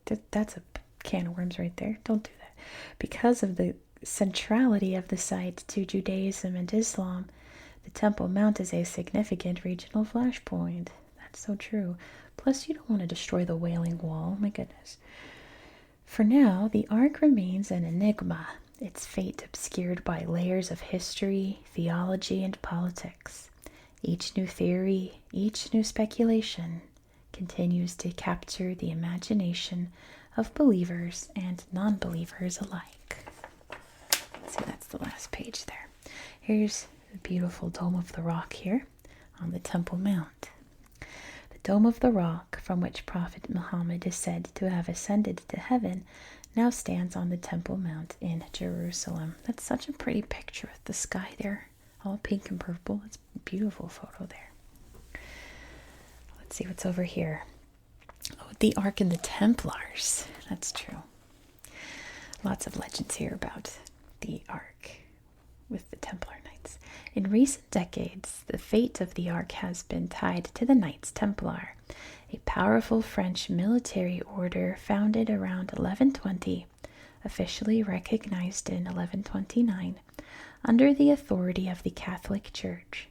a can of worms right there. Don't do that. Because of the centrality of the site to Judaism and Islam, the Temple Mount is a significant regional flashpoint. That's so true. Plus, you don't want to destroy the Wailing Wall. My goodness. For now, the Ark remains an enigma, its fate obscured by layers of history, theology, and politics. Each new theory, each new speculation continues to capture the imagination of believers and non-believers alike. See, that's the last page there. Here's the beautiful Dome of the Rock here on the Temple Mount. The Dome of the Rock, from which Prophet Muhammad is said to have ascended to heaven, now stands on the Temple Mount in Jerusalem. That's such a pretty picture with the sky there, all pink and purple. It's a beautiful photo there. Let's see what's over here. Oh, the Ark and the Templars. That's true. Lots of legends here about the Ark with the Templar Knights. In recent decades, the fate of the Ark has been tied to the Knights Templar, a powerful French military order founded around 1120, officially recognized in 1129, under the authority of the Catholic Church.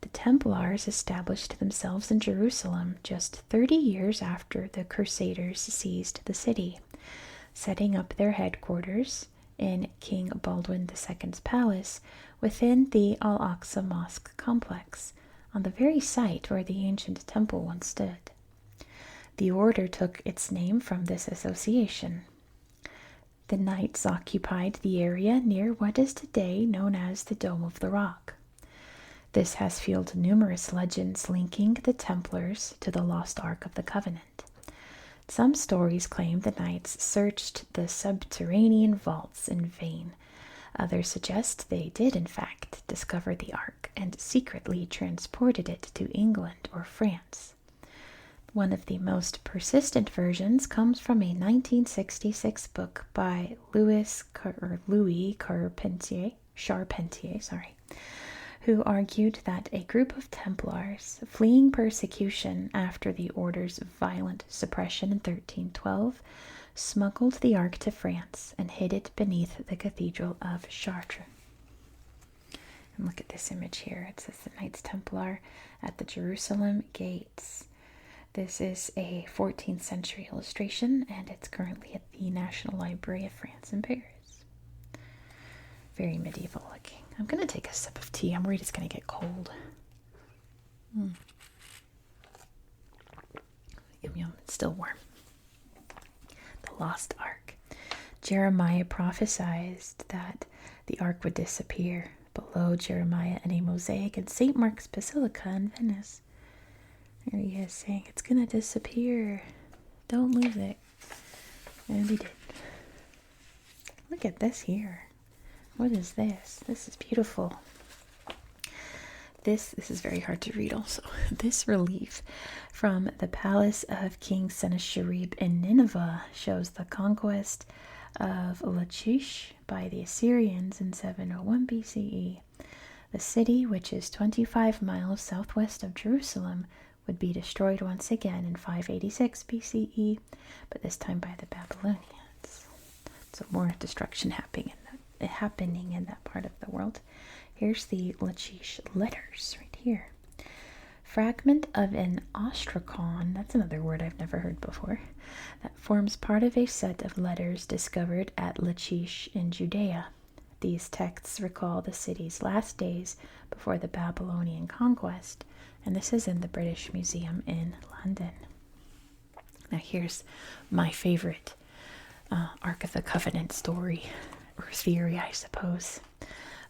The Templars established themselves in Jerusalem just 30 years after the Crusaders seized the city, setting up their headquarters in King Baldwin II's palace within the Al-Aqsa Mosque complex, on the very site where the ancient temple once stood. The order took its name from this association. The Knights occupied the area near what is today known as the Dome of the Rock. This has fueled numerous legends linking the Templars to the lost Ark of the Covenant. Some stories claim the Knights searched the subterranean vaults in vain. Others suggest they did, in fact, discover the Ark and secretly transported it to England or France. One of the most persistent versions comes from a 1966 book by Louis Charpentier, who argued that a group of Templars, fleeing persecution after the order's violent suppression in 1312, smuggled the Ark to France and hid it beneath the Cathedral of Chartres. And look at this image here. It says the Knights Templar at the Jerusalem gates. This is a 14th century illustration, and it's currently at the National Library of France in Paris. Very medieval looking. I'm going to take a sip of tea. I'm worried it's going to get cold. Yum yum, it's still warm. The lost ark. Jeremiah prophesied that the ark would disappear. Below Jeremiah in a mosaic in St. Mark's Basilica in Venice. There he is saying, it's going to disappear. Don't lose it. And he did. Look at this here. What is this? This is beautiful. This is very hard to read also. This relief from the palace of King Sennacherib in Nineveh shows the conquest of Lachish by the Assyrians in 701 BCE. The city, which is 25 miles southwest of Jerusalem, would be destroyed once again in 586 BCE, but this time by the Babylonians. So more destruction happening in that part of the world. Here's the Lachish letters right here. Fragment of an ostrakon, that's another word I've never heard before, that forms part of a set of letters discovered at Lachish in Judea. These texts recall the city's last days before the Babylonian conquest, and this is in the British Museum in London. Now here's my favorite Ark of the Covenant story, or theory, I suppose,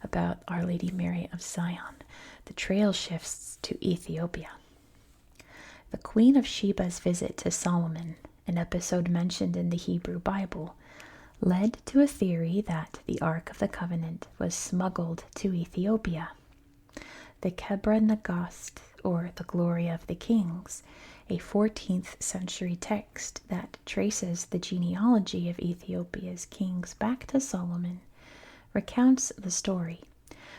about Our Lady Mary of Zion. The trail shifts to Ethiopia. The Queen of Sheba's visit to Solomon, an episode mentioned in the Hebrew Bible, led to a theory that the Ark of the Covenant was smuggled to Ethiopia. The Kebra Nagast, or the Glory of the Kings, a 14th century text that traces the genealogy of Ethiopia's kings back to Solomon, recounts the story.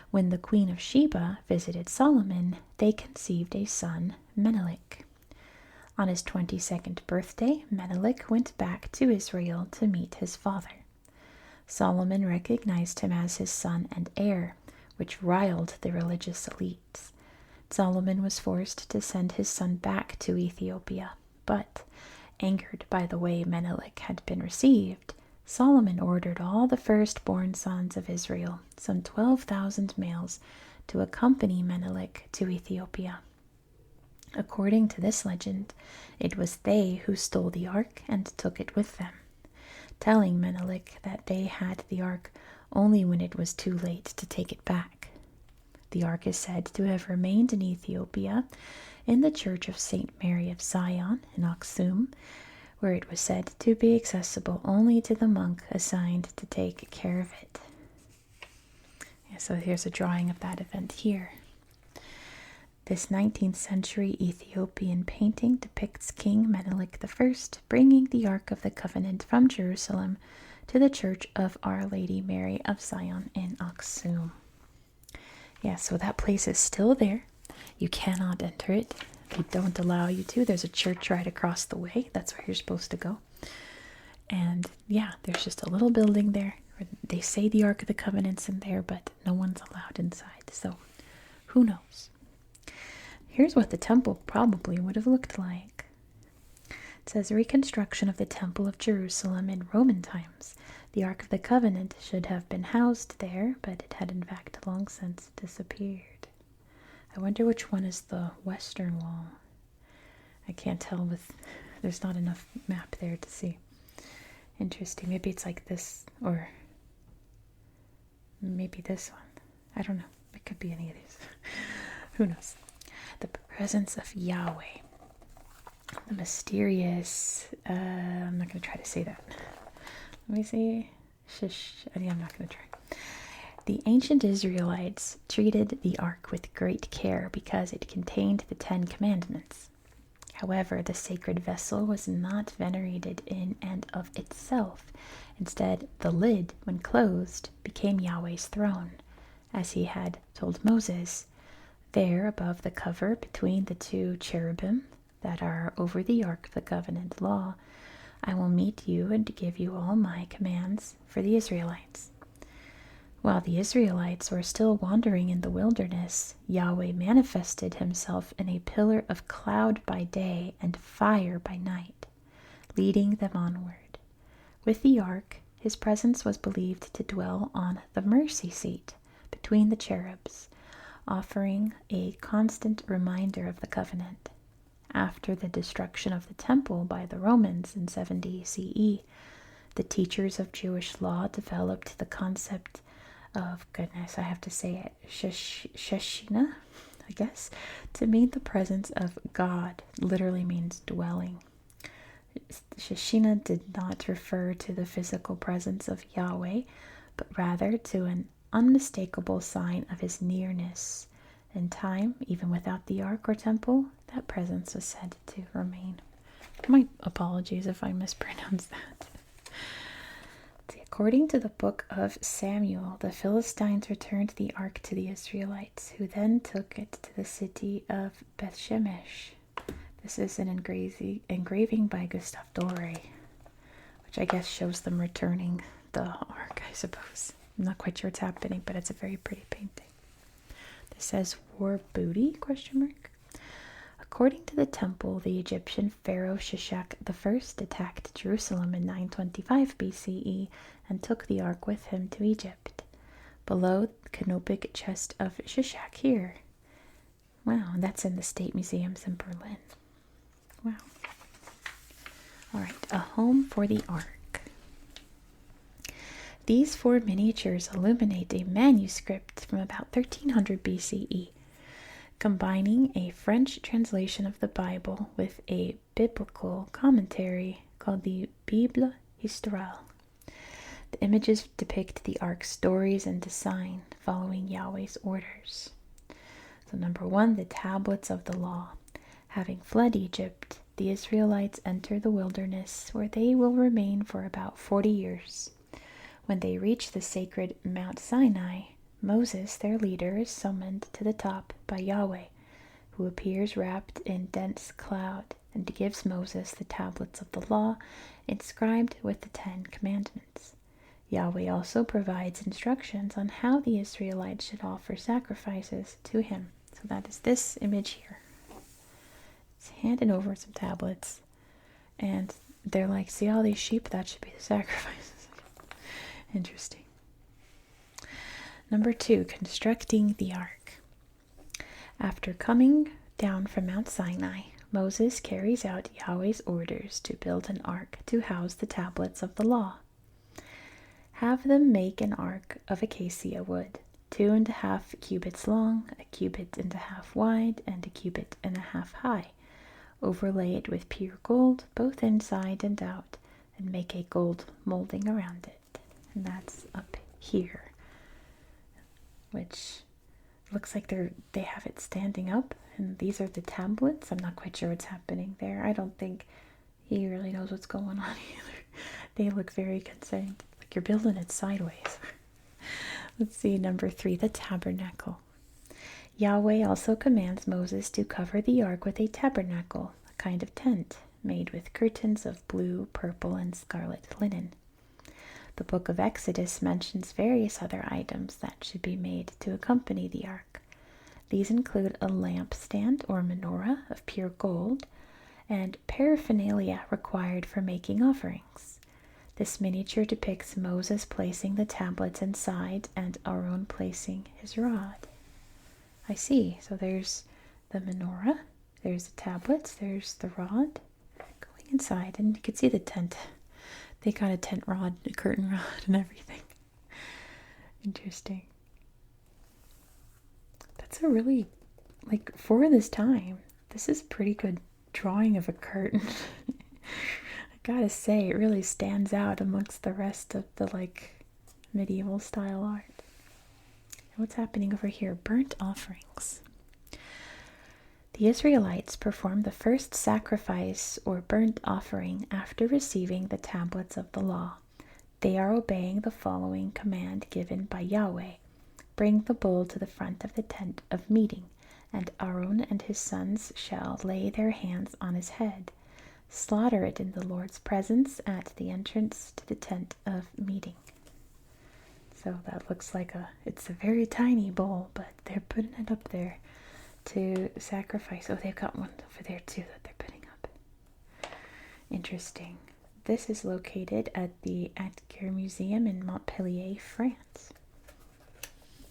When the Queen of Sheba visited Solomon, they conceived a son, Menelik. On his 22nd birthday, Menelik went back to Israel to meet his father. Solomon recognized him as his son and heir, which riled the religious elites. Solomon was forced to send his son back to Ethiopia, but, angered by the way Menelik had been received, Solomon ordered all the firstborn sons of Israel, some 12,000 males, to accompany Menelik to Ethiopia. According to this legend, it was they who stole the ark and took it with them, telling Menelik that they had the ark only when it was too late to take it back. The ark is said to have remained in Ethiopia in the Church of St. Mary of Zion in Aksum, where it was said to be accessible only to the monk assigned to take care of it. Yeah, so here's a drawing of that event here. This 19th century Ethiopian painting depicts King Menelik I bringing the Ark of the Covenant from Jerusalem to the Church of Our Lady Mary of Zion in Aksum. Yeah, so that place is still there. You cannot enter it. They don't allow you to. There's a church right across the way. That's where you're supposed to go. And yeah, there's just a little building there. They say the Ark of the Covenant's in there, but no one's allowed inside. So who knows? Here's what the temple probably would have looked like. It says reconstruction of the Temple of Jerusalem in Roman times. The Ark of the Covenant should have been housed there, but it had in fact long since disappeared. I wonder which one is the western wall. I can't tell there's not enough map there to see. Interesting. Maybe it's like this, or maybe this one. I don't know. It could be any of these. Who knows? The presence of Yahweh. The mysterious, I'm not going to try to say that. Let me see. I'm not going to try. The ancient Israelites treated the ark with great care because it contained the 10 Commandments. However, the sacred vessel was not venerated in and of itself. Instead, the lid, when closed, became Yahweh's throne, as he had told Moses. There, above the cover between the 2 cherubim that are over the Ark of the Covenant law, I will meet you and give you all my commands for the Israelites. While the Israelites were still wandering in the wilderness, Yahweh manifested himself in a pillar of cloud by day and fire by night, leading them onward. With the ark, his presence was believed to dwell on the mercy seat between the cherubs, offering a constant reminder of the covenant. After the destruction of the temple by the Romans in 70 CE, the teachers of Jewish law developed the concept of, goodness, I have to say it, Sheshina, I guess, to mean the presence of God. Literally means dwelling. Sheshina did not refer to the physical presence of Yahweh, but rather to an unmistakable sign of his nearness. In time, even without the ark or temple, that presence was said to remain. My apologies if I mispronounce that. According to the book of Samuel, the Philistines returned the ark to the Israelites, who then took it to the city of Bethshemesh. This is an engraving by Gustave Doré, which I guess shows them returning the ark, I suppose. I'm not quite sure what's happening, but it's a very pretty painting. This says war booty, question mark. According to the temple, the Egyptian pharaoh Shishak I attacked Jerusalem in 925 BCE and took the ark with him to Egypt. Below the canopic chest of Shishak here. Wow, that's in the State Museums in Berlin. Wow. All right, a home for the ark. These 4 miniatures illuminate a manuscript from about 1300 BCE, combining a French translation of the Bible with a biblical commentary called the Bible Historique. The images depict the ark's stories and design following Yahweh's orders. So number 1, the tablets of the law. Having fled Egypt, the Israelites enter the wilderness, where they will remain for about 40 years. When they reach the sacred Mount Sinai, Moses, their leader, is summoned to the top by Yahweh, who appears wrapped in dense cloud and gives Moses the tablets of the law inscribed with the 10 Commandments. Yahweh also provides instructions on how the Israelites should offer sacrifices to him. So that is this image here. It's handing over some tablets, and they're like, see all these sheep? That should be the sacrifices. Interesting. Number 2, constructing the ark. After coming down from Mount Sinai, Moses carries out Yahweh's orders to build an ark to house the tablets of the law. Have them make an ark of acacia wood, 2.5 cubits long, 1.5 cubits wide, and 1.5 cubits high. Overlay it with pure gold, both inside and out, and make a gold molding around it. And that's up here, which looks like they have it standing up, and these are the tablets. I'm not quite sure what's happening there. I don't think he really knows what's going on either. They look very concerned. Like you're building it sideways. Let's see, number 3, the tabernacle. Yahweh also commands Moses to cover the ark with a tabernacle, a kind of tent, made with curtains of blue, purple, and scarlet linen. The book of Exodus mentions various other items that should be made to accompany the ark. These include a lampstand or menorah of pure gold, and paraphernalia required for making offerings. This miniature depicts Moses placing the tablets inside and Aaron placing his rod. I see. So there's the menorah, there's the tablets, there's the rod going inside, and you can see the tent. They got a tent rod, a curtain rod, and everything. Interesting. That's a really, like, for this time, this is pretty good drawing of a curtain. I gotta say, it really stands out amongst the rest of the, like, medieval style art. What's happening over here? Burnt offerings. The Israelites performed the first sacrifice or burnt offering after receiving the tablets of the law. They are obeying the following command given by Yahweh. Bring the bull to the front of the tent of meeting, and Aaron and his sons shall lay their hands on his head. Slaughter it in the Lord's presence at the entrance to the tent of meeting. So that looks like it's a very tiny bull, but they're putting it up there to sacrifice. Oh, they've got one over there too that they're putting up. Interesting. This is located at the Atger Museum in Montpellier, France.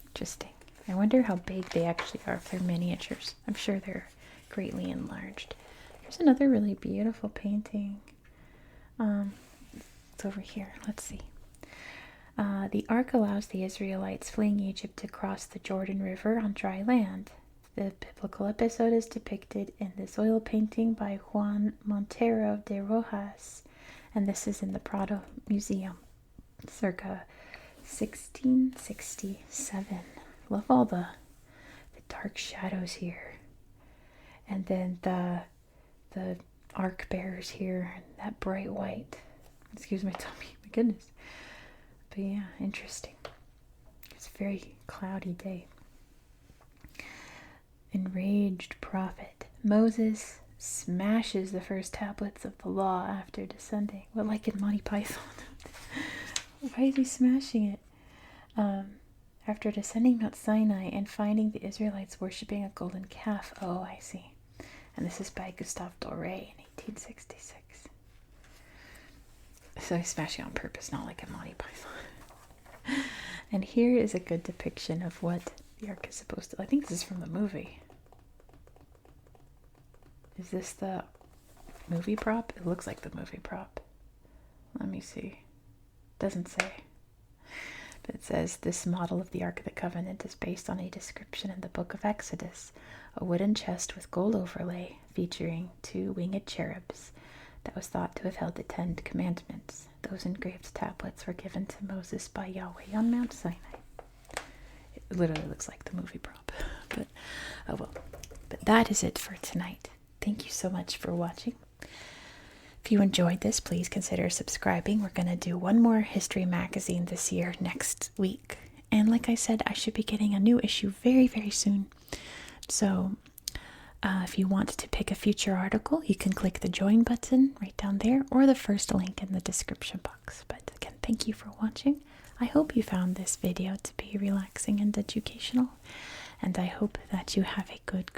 Interesting. I wonder how big they actually are if they're miniatures. I'm sure they're greatly enlarged. Here's another really beautiful painting. It's over here. Let's see. The ark allows the Israelites fleeing Egypt to cross the Jordan River on dry land. The biblical episode is depicted in this oil painting by Juan Montero de Rojas, and this is in the Prado Museum, circa 1667. Love all the dark shadows here, and then the ark bearers here, and that bright white. Excuse my tummy, my goodness. But yeah, interesting. It's a very cloudy day. Enraged prophet. Moses smashes the first tablets of the law after descending. Well, like in Monty Python. Why is he smashing it? After descending Mount Sinai and finding the Israelites worshipping a golden calf. Oh, I see. And this is by Gustave Doré in 1866. So he's smashing on purpose, not like a Monty Python. And here is a good depiction of what the ark is supposed to. I think this is from the movie. Is this the movie prop? It looks like the movie prop. Let me see. Doesn't say. But it says, this model of the Ark of the Covenant is based on a description in the book of Exodus, a wooden chest with gold overlay featuring 2 winged cherubs that was thought to have held the 10 commandments. Those engraved tablets were given to Moses by Yahweh on Mount Sinai. It literally looks like the movie prop, but oh well. But that is it for tonight. Thank you so much for watching. If you enjoyed this, please consider subscribing. We're going to do one more history magazine this year next week. And like I said, I should be getting a new issue very, very soon. So if you want to pick a future article, you can click the join button right down there or the first link in the description box. But again, thank you for watching. I hope you found this video to be relaxing and educational. And I hope that you have a good